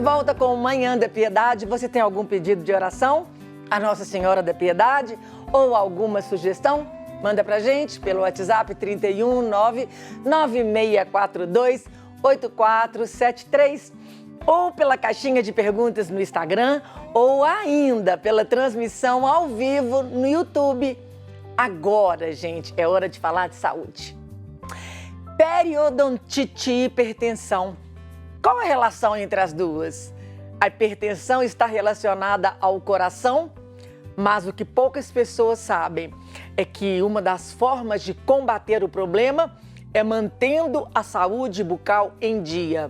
volta com o Manhã da Piedade. Você tem algum pedido de oração a Nossa Senhora da Piedade ou alguma sugestão? Manda pra gente pelo WhatsApp 31996428473 ou pela caixinha de perguntas no Instagram ou ainda pela transmissão ao vivo no YouTube. Agora, gente, é hora de falar de saúde. Periodontite e hipertensão. Qual a relação entre as duas? A hipertensão está relacionada ao coração, mas o que poucas pessoas sabem é que uma das formas de combater o problema é mantendo a saúde bucal em dia.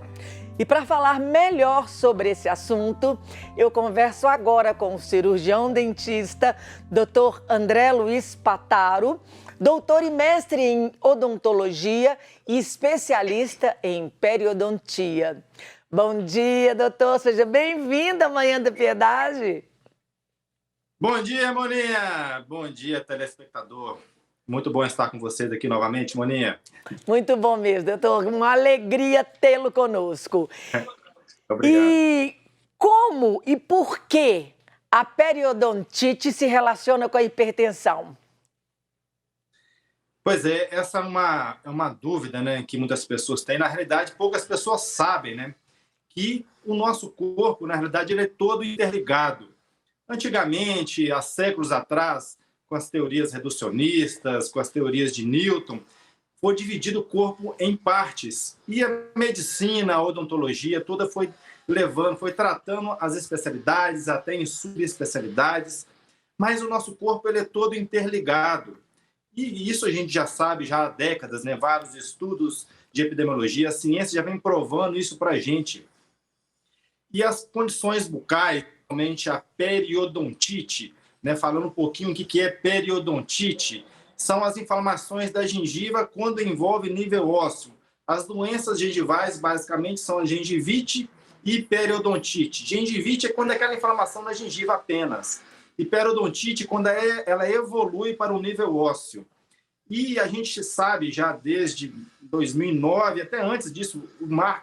E para falar melhor sobre esse assunto, eu converso agora com o cirurgião dentista, Dr. André Luiz Pataro, doutor e mestre em odontologia e especialista em periodontia. Bom dia, doutor. Seja bem-vindo à Manhã da Piedade. Bom dia, Moninha. Bom dia, telespectador. Muito bom estar com vocês aqui novamente, Moninha. Muito bom mesmo, doutor. Uma alegria tê-lo conosco. Obrigado. E como e por que a periodontite se relaciona com a hipertensão? Pois é, essa é uma dúvida, né, que muitas pessoas têm. Na realidade, poucas pessoas sabem, né, que o nosso corpo, na realidade, ele é todo interligado. Antigamente, há séculos atrás, com as teorias reducionistas, com as teorias de Newton, foi dividido o corpo em partes. E a medicina, a odontologia, toda foi tratando as especialidades, até em subespecialidades. Mas o nosso corpo ele é todo interligado. E isso a gente já sabe já há décadas, né? Vários estudos de epidemiologia, a ciência já vem provando isso para a gente. E as condições bucais, realmente a periodontite, né? Falando um pouquinho o que é periodontite, são as inflamações da gengiva quando envolve nível ósseo. As doenças gengivais, basicamente, são a gengivite e periodontite. Gengivite é quando é aquela inflamação na gengiva apenas. E periodontite, quando ela evolui para o nível ósseo. E a gente sabe já desde 2009, até antes disso,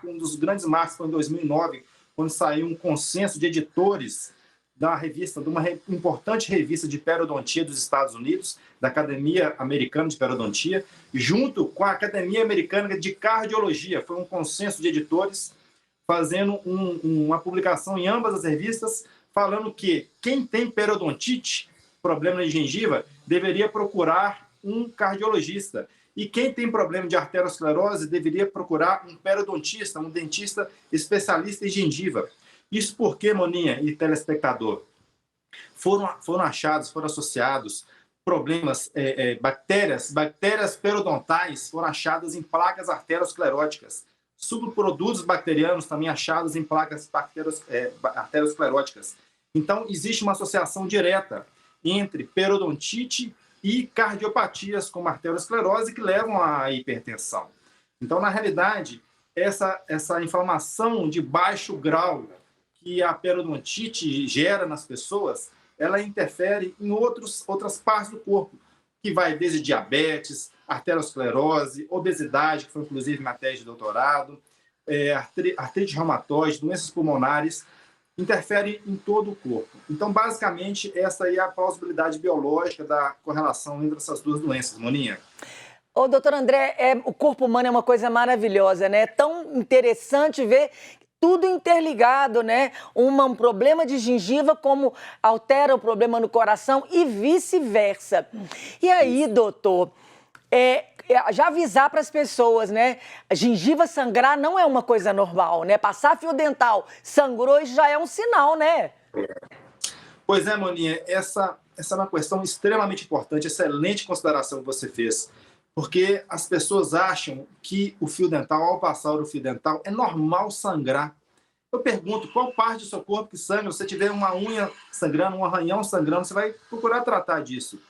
um dos grandes marcos foi em 2009, quando saiu um consenso de editores da revista, de uma importante revista de periodontia dos Estados Unidos, da Academia Americana de Periodontia, junto com a Academia Americana de Cardiologia. Foi um consenso de editores fazendo uma publicação em ambas as revistas, falando que quem tem periodontite, problema de gengiva, deveria procurar um cardiologista. E quem tem problema de arteriosclerose deveria procurar um periodontista, um dentista especialista em gengiva. Isso porque, Moninha e telespectador, foram associados problemas, bactérias periodontais foram achadas em placas arterioscleróticas. Subprodutos bacterianos também achados em placas arterioscleróticas. Então, existe uma associação direta entre periodontite e cardiopatias como arteriosclerose que levam à hipertensão. Então, na realidade, essa inflamação de baixo grau que a periodontite gera nas pessoas, ela interfere em outras partes do corpo, que vai desde diabetes, arteriosclerose, obesidade, que foi inclusive minha tese de doutorado, artrite reumatoide, doenças pulmonares, interfere em todo o corpo. Então, basicamente, essa aí é a plausibilidade biológica da correlação entre essas duas doenças, Moninha. Ô, doutor André, o corpo humano é uma coisa maravilhosa, né? É tão interessante ver tudo interligado, né? Um problema de gengiva como altera o problema no coração e vice-versa. E aí, doutor, já avisar para as pessoas, né? A gengiva sangrar não é uma coisa normal, né? Passar fio dental, sangrou, isso já é um sinal, né? Pois é, Moninha, essa é uma questão extremamente importante, excelente consideração que você fez. Porque as pessoas acham que o fio dental, ao passar o fio dental, é normal sangrar. Eu pergunto, qual parte do seu corpo que sangra? Se você tiver uma unha sangrando, um arranhão sangrando, você vai procurar tratar disso.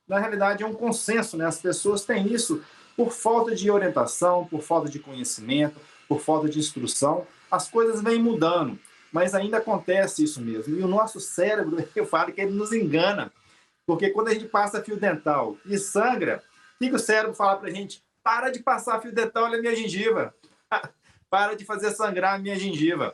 Na realidade, é um consenso, né? As pessoas têm isso por falta de orientação, por falta de conhecimento, por falta de instrução. As coisas vêm mudando, mas ainda acontece isso mesmo. E o nosso cérebro, eu falo que ele nos engana, porque quando a gente passa fio dental e sangra, o que o cérebro fala para a gente? Para de passar fio dental, olha a minha gengiva. Para de fazer sangrar a minha gengiva.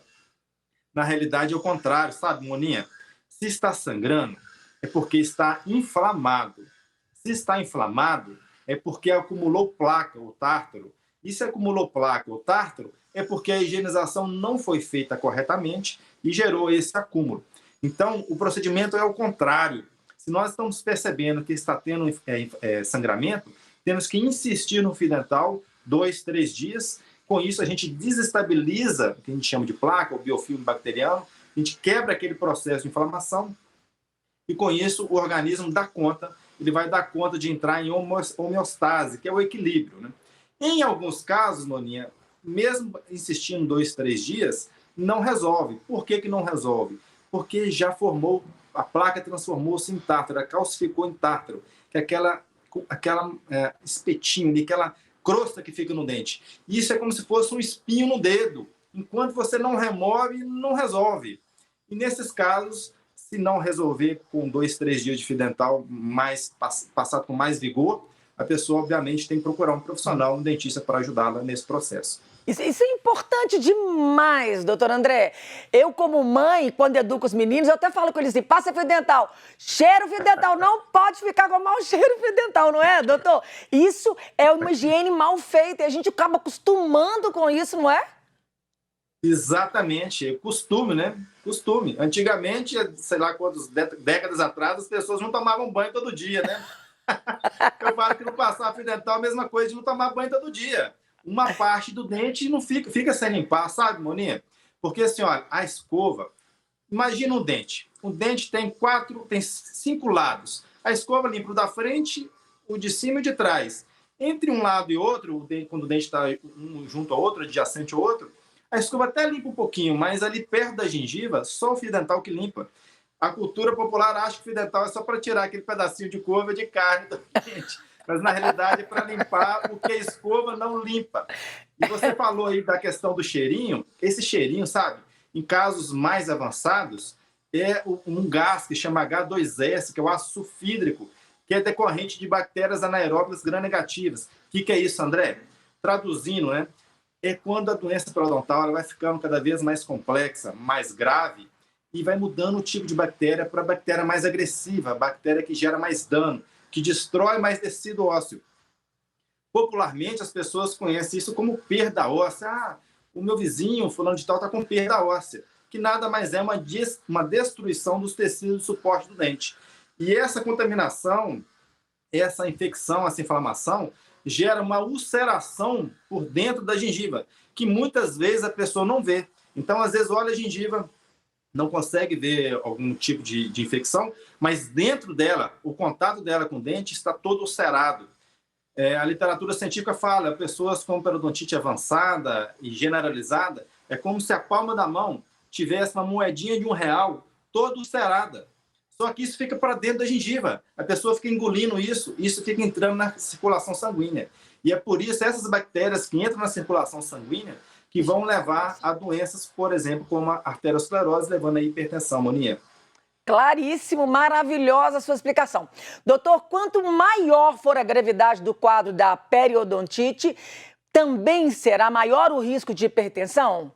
Na realidade, é o contrário, sabe, Moninha? Se está sangrando, é porque está inflamado. Se está inflamado, é porque acumulou placa ou tártaro. E se acumulou placa ou tártaro, é porque a higienização não foi feita corretamente e gerou esse acúmulo. Então, o procedimento é o contrário. Se nós estamos percebendo que está tendo sangramento, temos que insistir no fio dental 2, 3 dias. Com isso, a gente desestabiliza o que a gente chama de placa, o biofilme bacteriano, a gente quebra aquele processo de inflamação e, com isso, o organismo dá conta, ele vai dar conta de entrar em homeostase, que é o equilíbrio, né? Em alguns casos, Moninha, mesmo insistindo 2, 3 dias, não resolve. Por que não resolve? Porque já formou, a placa transformou-se em tártaro, ela calcificou em tártaro, que é aquela espetinho, aquela crosta que fica no dente. Isso é como se fosse um espinho no dedo. Enquanto você não remove, não resolve. E nesses casos, se não resolver com 2, 3 dias de fio dental passado com mais vigor, a pessoa, obviamente, tem que procurar um profissional, um dentista, para ajudá-la nesse processo. Isso é importante demais, doutor André. Eu, como mãe, quando educo os meninos, eu até falo com eles assim, passa fio dental, cheira o fio dental, não pode ficar com mau cheiro o fio dental, não é, doutor? Isso é uma higiene mal feita e a gente acaba acostumando com isso, não é? Exatamente, costume, né? Costume. Antigamente, sei lá quantas décadas atrás, as pessoas não tomavam banho todo dia, né? Eu falo que não passar fio dental é a mesma coisa de não tomar banho todo dia. Uma parte do dente não fica sem limpar, sabe, Moninha? Porque assim, olha, a escova, imagina um dente. O dente tem 5 lados. A escova limpa o da frente, o de cima e o de trás. Entre um lado e outro, quando o dente está um junto ao outro, adjacente ao outro, a escova até limpa um pouquinho, mas ali perto da gengiva, só o fio dental que limpa. A cultura popular acha que o fio dental é só para tirar aquele pedacinho de couve de carne do dente. Mas, na realidade, é para limpar o que a escova não limpa. E você falou aí da questão do cheirinho. Esse cheirinho, sabe, em casos mais avançados, é um gás que chama H2S, que é o ácido sulfídrico, que é decorrente de bactérias anaeróbias gram-negativas. O que é isso, André? Traduzindo, né? É quando a doença periodontal ela vai ficando cada vez mais complexa, mais grave, e vai mudando o tipo de bactéria para bactéria mais agressiva, bactéria que gera mais dano, que destrói mais tecido ósseo. Popularmente, as pessoas conhecem isso como perda óssea. Ah, o meu vizinho, fulano de tal, está com perda óssea, que nada mais é uma destruição dos tecidos de suporte do dente. E essa contaminação, essa infecção, essa inflamação, gera uma ulceração por dentro da gengiva, que muitas vezes a pessoa não vê. Então, às vezes, olha a gengiva, não consegue ver algum tipo de infecção, mas dentro dela, o contato dela com o dente está todo ulcerado. A literatura científica fala, pessoas com periodontite avançada e generalizada, é como se a palma da mão tivesse uma moedinha de R$1 toda ulcerada. Só que isso fica para dentro da gengiva. A pessoa fica engolindo isso fica entrando na circulação sanguínea. E é por isso essas bactérias que entram na circulação sanguínea que vão levar a doenças, por exemplo, como a arteriosclerose, levando a hipertensão, Moninha. Claríssimo, maravilhosa a sua explicação. Doutor, quanto maior for a gravidade do quadro da periodontite, também será maior o risco de hipertensão?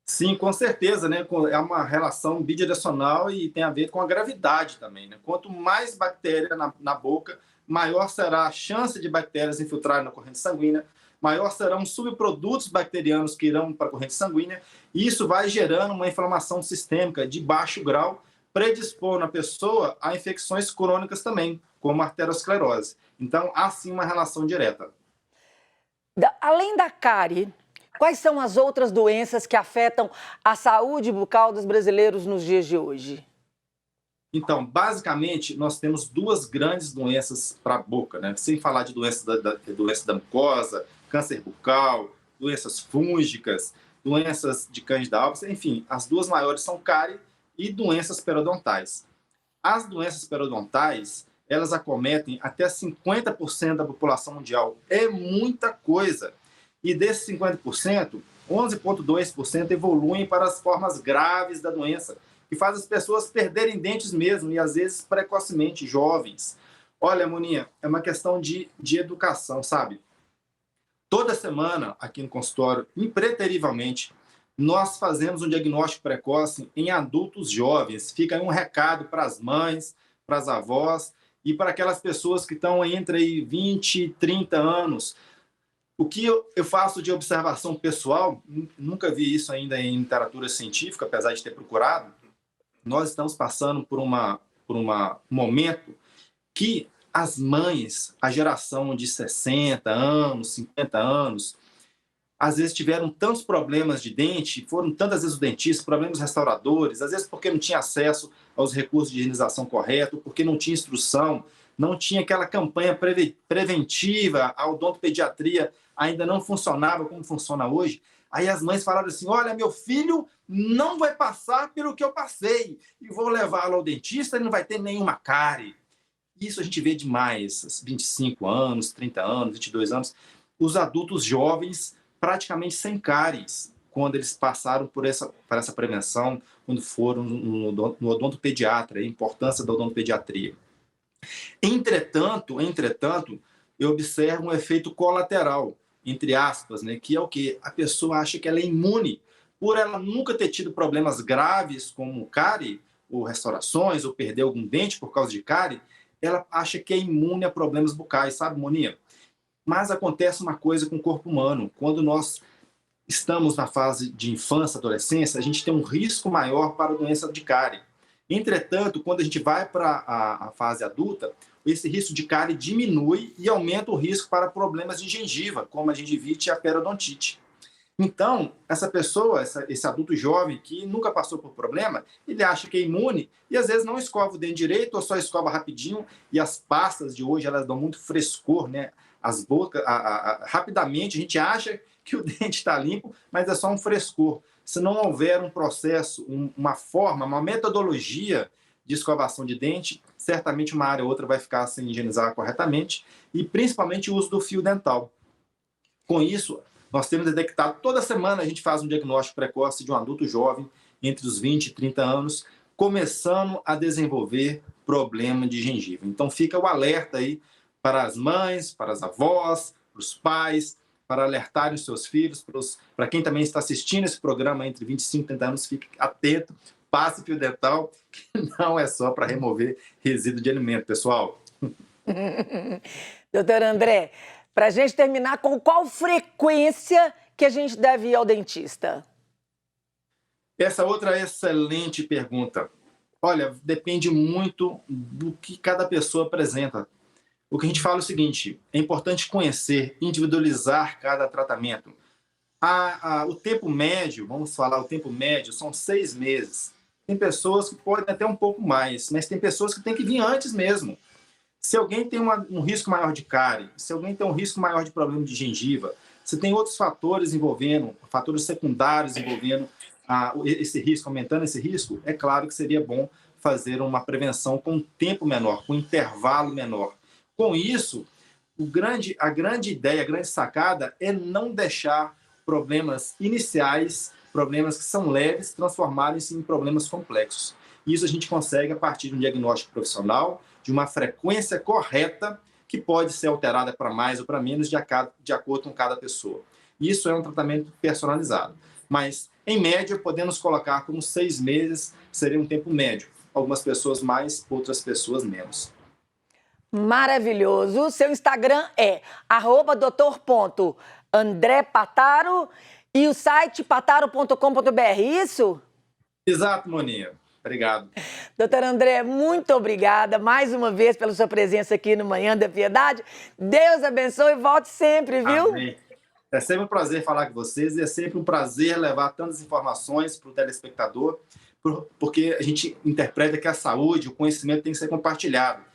Sim, com certeza, né? É uma relação bidirecional e tem a ver com a gravidade também, né? Quanto mais bactéria na boca, maior será a chance de bactérias infiltrarem na corrente sanguínea, maior serão os subprodutos bacterianos que irão para a corrente sanguínea, e isso vai gerando uma inflamação sistêmica de baixo grau, predispondo a pessoa a infecções crônicas também, como a arteriosclerose. Então, há sim uma relação direta. Além da cárie, quais são as outras doenças que afetam a saúde bucal dos brasileiros nos dias de hoje? Então, basicamente, nós temos 2 grandes doenças para a boca, né? Sem falar de doença da mucosa, câncer bucal, doenças fúngicas, doenças de Candida albicans, enfim, as 2 maiores são cárie e doenças periodontais. As doenças periodontais, elas acometem até 50% da população mundial. É muita coisa. E desses 50%, 11,2% evoluem para as formas graves da doença, que faz as pessoas perderem dentes mesmo, e às vezes precocemente, jovens. Olha, Moninha, é uma questão de educação, sabe? Toda semana, aqui no consultório, impreterivelmente, nós fazemos um diagnóstico precoce em adultos jovens. Fica aí um recado para as mães, para as avós e para aquelas pessoas que estão entre aí 20 e 30 anos. O que eu faço de observação pessoal, nunca vi isso ainda em literatura científica, apesar de ter procurado, nós estamos passando por um momento que as mães, a geração de 60 anos, 50 anos, às vezes tiveram tantos problemas de dente, foram tantas vezes os dentistas, problemas restauradores, às vezes porque não tinha acesso aos recursos de higienização correto, porque não tinha instrução, não tinha aquela campanha preventiva, a odontopediatria ainda não funcionava como funciona hoje. Aí as mães falaram assim, olha, meu filho não vai passar pelo que eu passei, e vou levá-lo ao dentista e não vai ter nenhuma cárie. Isso a gente vê demais, 25 anos, 30 anos, 22 anos, os adultos jovens praticamente sem cáries, quando eles passaram por essa prevenção, quando foram no odontopediatra, a importância da odontopediatria. Entretanto, eu observo um efeito colateral, entre aspas, né, que é o quê? A pessoa acha que ela é imune, por ela nunca ter tido problemas graves como cárie, ou restaurações, ou perder algum dente por causa de cárie, ela acha que é imune a problemas bucais, sabe, Moninha? Mas acontece uma coisa com o corpo humano. Quando nós estamos na fase de infância, adolescência, a gente tem um risco maior para a doença de cárie. Entretanto, quando a gente vai para a fase adulta, esse risco de cárie diminui e aumenta o risco para problemas de gengiva, como a gengivite e a periodontite. Então, essa pessoa, esse adulto jovem que nunca passou por problema, ele acha que é imune e às vezes não escova o dente direito ou só escova rapidinho, e as pastas de hoje elas dão muito frescor, né? As bocas, rapidamente a gente acha que o dente está limpo, mas é só um frescor. Se não houver um processo, uma forma, uma metodologia de escovação de dente, certamente uma área ou outra vai ficar sem higienizar corretamente, e principalmente o uso do fio dental. Com isso, nós temos detectado, toda semana a gente faz um diagnóstico precoce de um adulto jovem, entre os 20 e 30 anos, começando a desenvolver problema de gengiva. Então fica o alerta aí para as mães, para as avós, para os pais, para alertarem os seus filhos, para quem também está assistindo esse programa entre 25 e 30 anos, fique atento, passe fio dental, que não é só para remover resíduo de alimento, pessoal. Doutor André, para a gente terminar, com qual frequência que a gente deve ir ao dentista? Essa outra excelente pergunta. Olha, depende muito do que cada pessoa apresenta. O que a gente fala é o seguinte, é importante conhecer, individualizar cada tratamento. O tempo médio, vamos falar, o tempo médio são 6 meses. Tem pessoas que podem até um pouco mais, mas tem pessoas que têm que vir antes mesmo. Se alguém tem um risco maior de cárie, se alguém tem um risco maior de problema de gengiva, se tem outros fatores envolvendo, fatores secundários envolvendo esse risco, aumentando esse risco, é claro que seria bom fazer uma prevenção com tempo menor, com intervalo menor. Com isso, a grande ideia, a grande sacada é não deixar problemas iniciais, problemas que são leves, transformarem-se em problemas complexos. Isso a gente consegue a partir de um diagnóstico profissional, de uma frequência correta, que pode ser alterada para mais ou para menos, de acordo com cada pessoa. Isso é um tratamento personalizado. Mas, em média, podemos colocar como 6 meses seria um tempo médio. Algumas pessoas mais, outras pessoas menos. Maravilhoso. O seu Instagram é @doutor.andrepataro e o site pataro.com.br, isso? Exato, Moninha. Obrigado. Doutor André, muito obrigada mais uma vez pela sua presença aqui no Manhã da Piedade. Deus abençoe e volte sempre, viu? Amém. É sempre um prazer falar com vocês e é sempre um prazer levar tantas informações para o telespectador, porque a gente interpreta que a saúde, o conhecimento tem que ser compartilhado.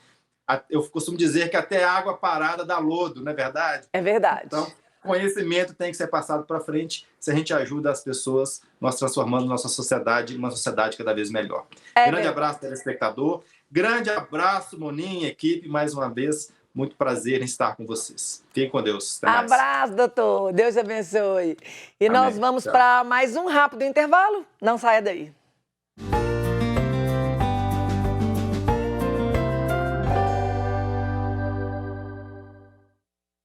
Eu costumo dizer que até água parada dá lodo, não é verdade? É verdade. Então, conhecimento tem que ser passado para frente. Se a gente ajuda as pessoas, nós transformamos nossa sociedade em uma sociedade cada vez melhor. Grande abraço, telespectador. Grande abraço, Moninha, equipe, mais uma vez. Muito prazer em estar com vocês. Fiquem com Deus. Até mais. Abraço, doutor. Deus abençoe. E Amém. nós vamos para mais um rápido intervalo. Não saia daí.